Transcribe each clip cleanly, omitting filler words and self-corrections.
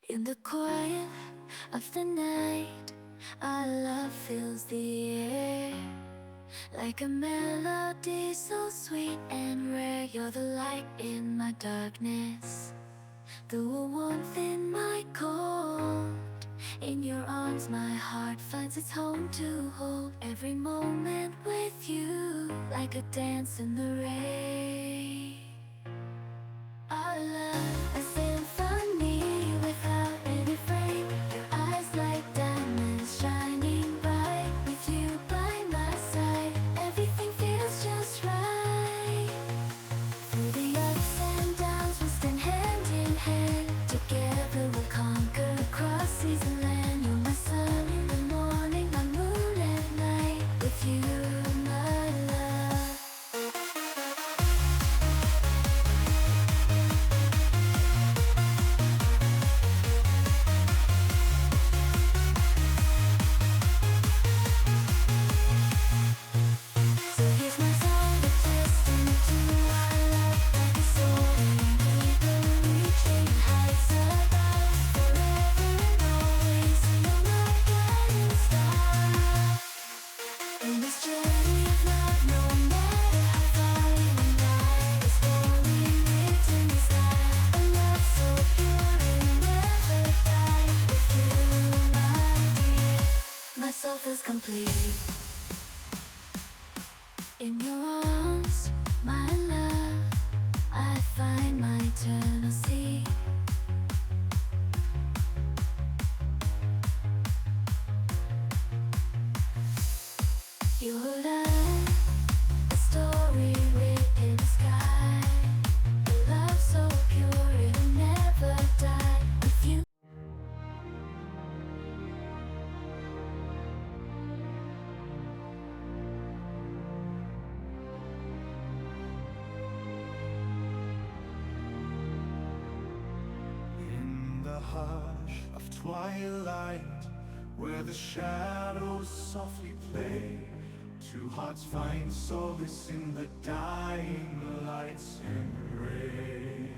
In the quiet of the night, our love fills the air like a melody so sweet and rare. You're the light in my darkness, the warmth in my cold. In your arms my heart finds its home to hold every moment with you, like a dance in the rain. Our love, a symphony without any frame. Your eyes like diamonds shining bright. With you by my side, everything feels just right. Through the ups and downs, we'll stand hand in hand. Together we'll conquer across seas and land. You're my sun in the morning, my moon at night. With you, my love. So here's my song, a testament to our love, like a soaring eagle reaching heights above. Forever and always, you're my guiding star. In this journey of love, no matter how far we ride, a story written in the sky. A love so pure and never die. With you, my dear, my soul feels complete. In your arms, my love, I find my eternal sea. Your love, a story written in the sky. A love so pure it'll never die. With you. In the hush of twilight, where the shadows softly play, two hearts find solace in the dying light's embrace.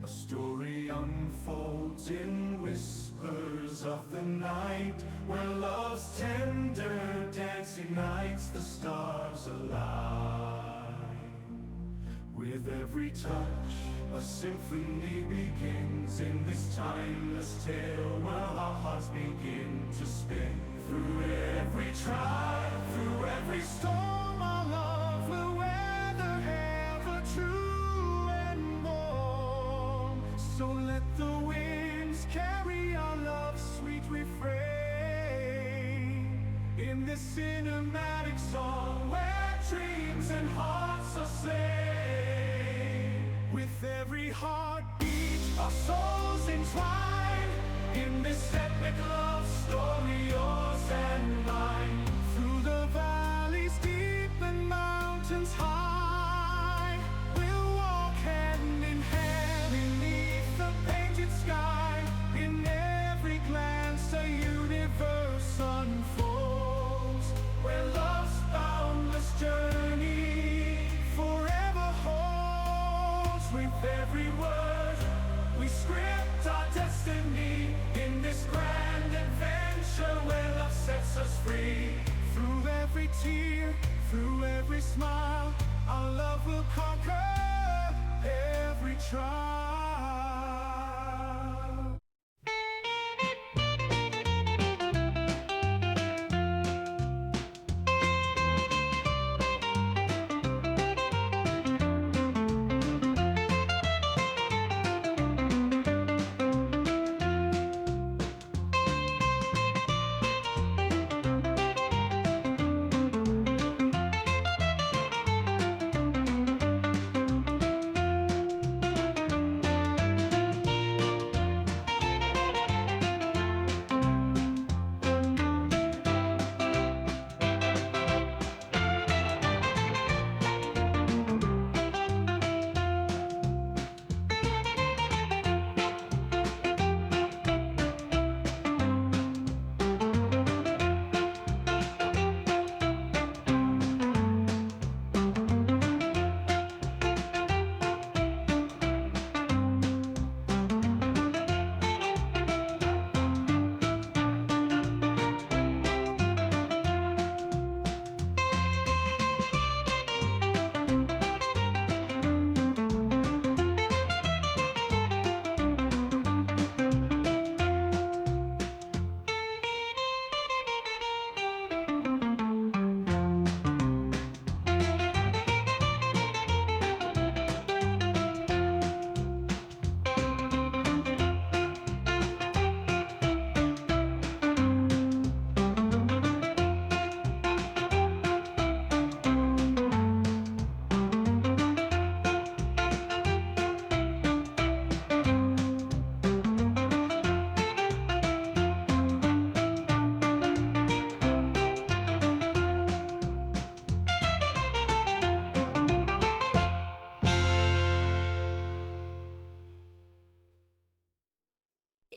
A story unfolds in whispers of the night, where love's tender dance ignites the stars align. With every touch, a symphony begins in this timeless tale, where our hearts begin to spin. Through every trial, through every storm, our love will weather ever true and warm. So let the winds carry our love's sweet refrain in this cinematic song, where dreams and hearts are slain. With every heartbeat, our souls entwine in this epic love story, yours and mine. Through the valleys deep and mountains high, we'll walk hand in hand beneath the painted sky. In every glance a universe unfolds, where love's boundless journey forever holds. With every word, we script our destiny in this grand adventure where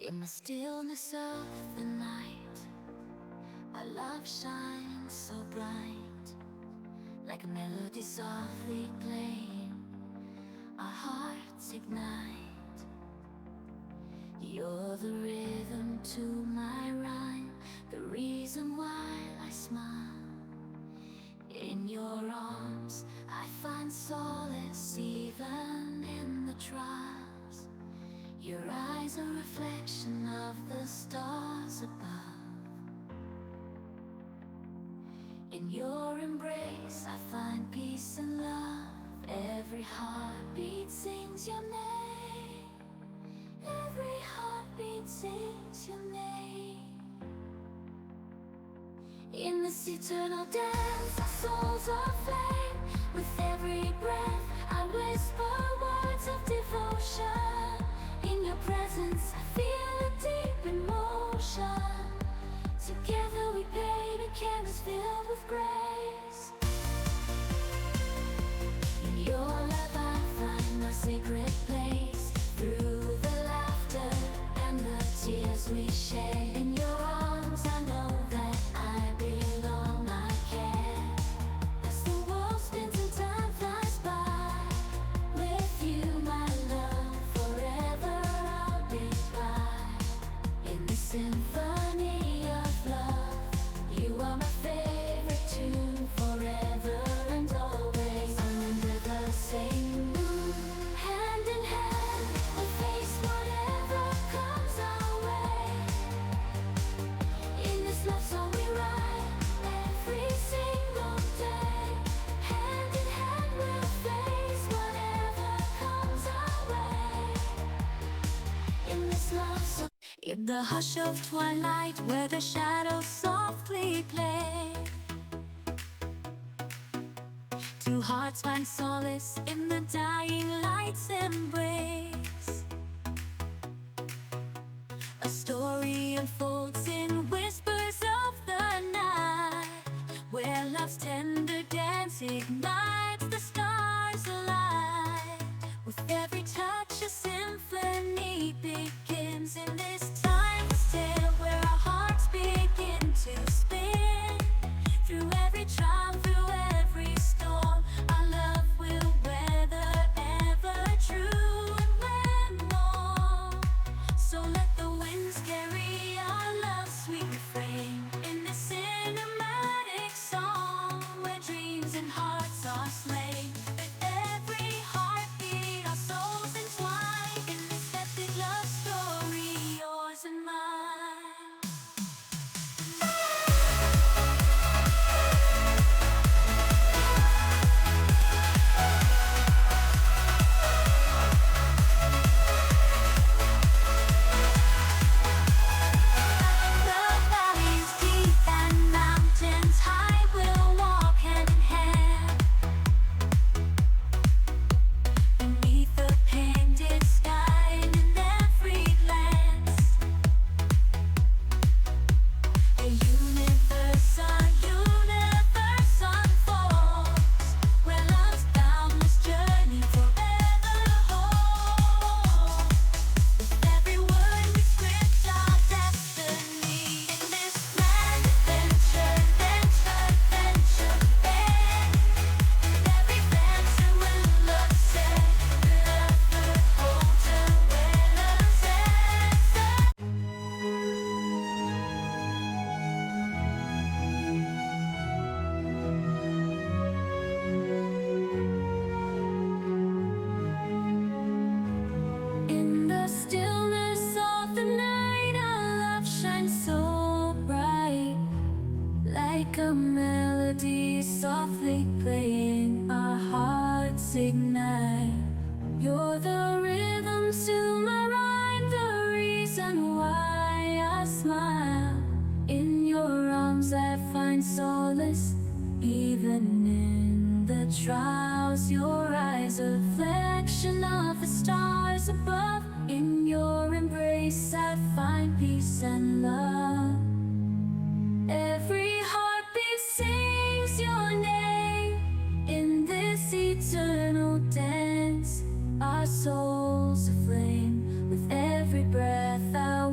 In the stillness of the night, our love shines so bright, like a melody softly playing, our hearts ignite. You're the rhythm to my rhyme, the reason why I smile. In your arms I find solace even in the trials. Your eyes are a reflection of the stars above. In your embrace I find peace and love. Every heartbeat sings your name. Every heartbeat sings your name. In this eternal dance, our souls are aflame. With every breath, I whisper words of devotion. In your presence, I feel a deep emotion. Together we paint a canvas filled with grace. In your love I find my sacred place. Through the laughter and the tears we share. In your arms I know that I belong, I care. As the world spins and time flies by, with you my love, forever I'll be by. In the symphony of love, you are my favorite tune, forever and always. Under the same moon, hand in hand, we'll face whatever comes our way. In this love song we write every single day. Hand in hand we'll face whatever comes our way. In this love song, in the hush of twilight where the shadows softly play, two hearts find solace in the dying light's embrace. A story unfolds in whispers of the night, where love's tender dance ignites the stars alight. With every touch a symphony begins in this timeless tale, where our hearts begin to spin. Through every trial, through every storm, our love will weather ever true and when more. So let the winds carry our love's sweet refrain in this cinematic song, where dreams and hearts are slain. With every heartbeat our souls entwine in this epic love story, yours and mine. The valleys deep and mountains high will walk hand in hand. Beneath the painted sky and in every glance, a universe unfolds, where love's boundless journey forever holds. With every word we script our destiny in this grand adventure, adventure, and every venture will look set, forever hold to where love's answer. In the stillness of the night, our love shines so bright, like a melody softly playing, our hearts ignite. You're the rhythm to my rhyme, the reason why I smile. In your arms I find solace, even in the trials. Your eyes a reflection of the stars above. In your embrace I find peace and love. Every heartbeat sings your name in this eternal dance. Our souls aflame with every breath I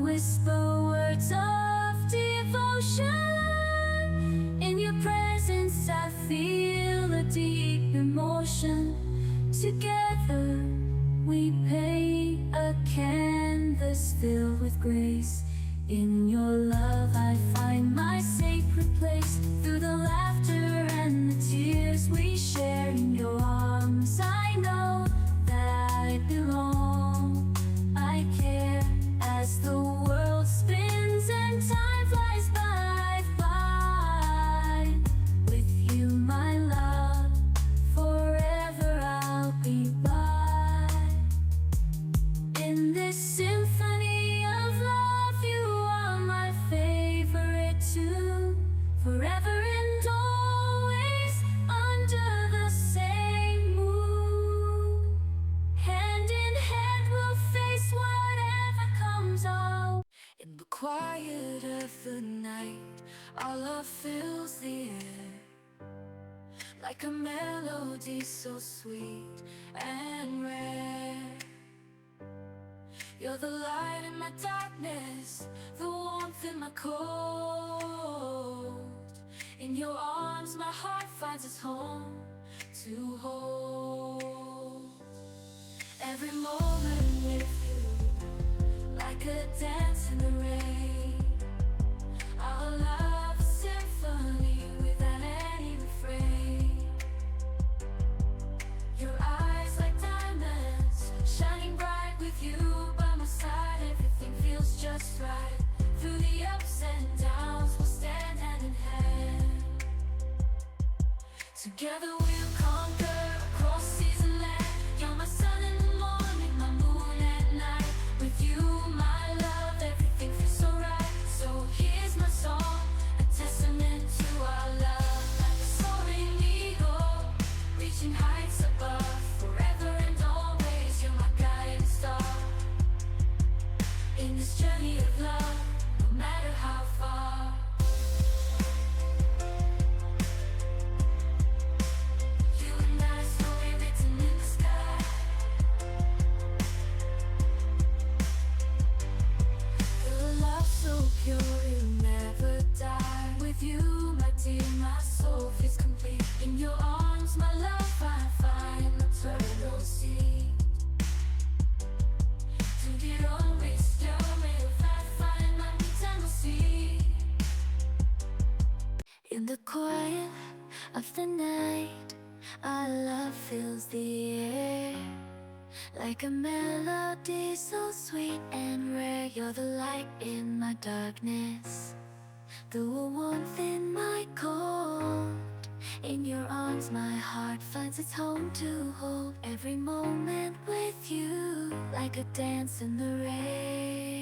In your love I find my sacred place. Through the laughter and the tears we share, in your arms I know that I belong. I care as the world spins and time flies by. With you, my love, forever I'll be by. In this symphony of love, you are my favorite tune. Forever and always under the same moon. Hand in hand we'll face whatever comes on. In the quiet of the night, our love fills the air. Like a melody so sweet and rare. You're the light in my darkness, the warmth in my cold. In your arms my heart finds its home to hold. Every moment with you, like a dance in the rain. Our love a symphony without any refrain. Your eyes like diamonds, shining bright with you by my side. Everything feels just right. Through the ups and downs we'll stand hand in hand. Together we'll conquer across seas and land. You're my sun in the morning, my moon at night. With you, my love, everything feels so right. So here's my song, a testament to our love. Like a soaring eagle, reaching heights above. Forever and always, you're my guiding star. In this journey of love, no matter how far. You and I, story written in the sky. The love so pure, it'll never die. With you, my dear, my soul feels complete. In your arms, my love, I find eternal seat. Du blir always still, may I find my eternal seat. In the quiet of the night, our love fills the air. Like a melody so sweet and rare. You're the light in my darkness, the warmth in my cold. In your arms my heart finds its home to hold. Every moment with you, like a dance in the rain.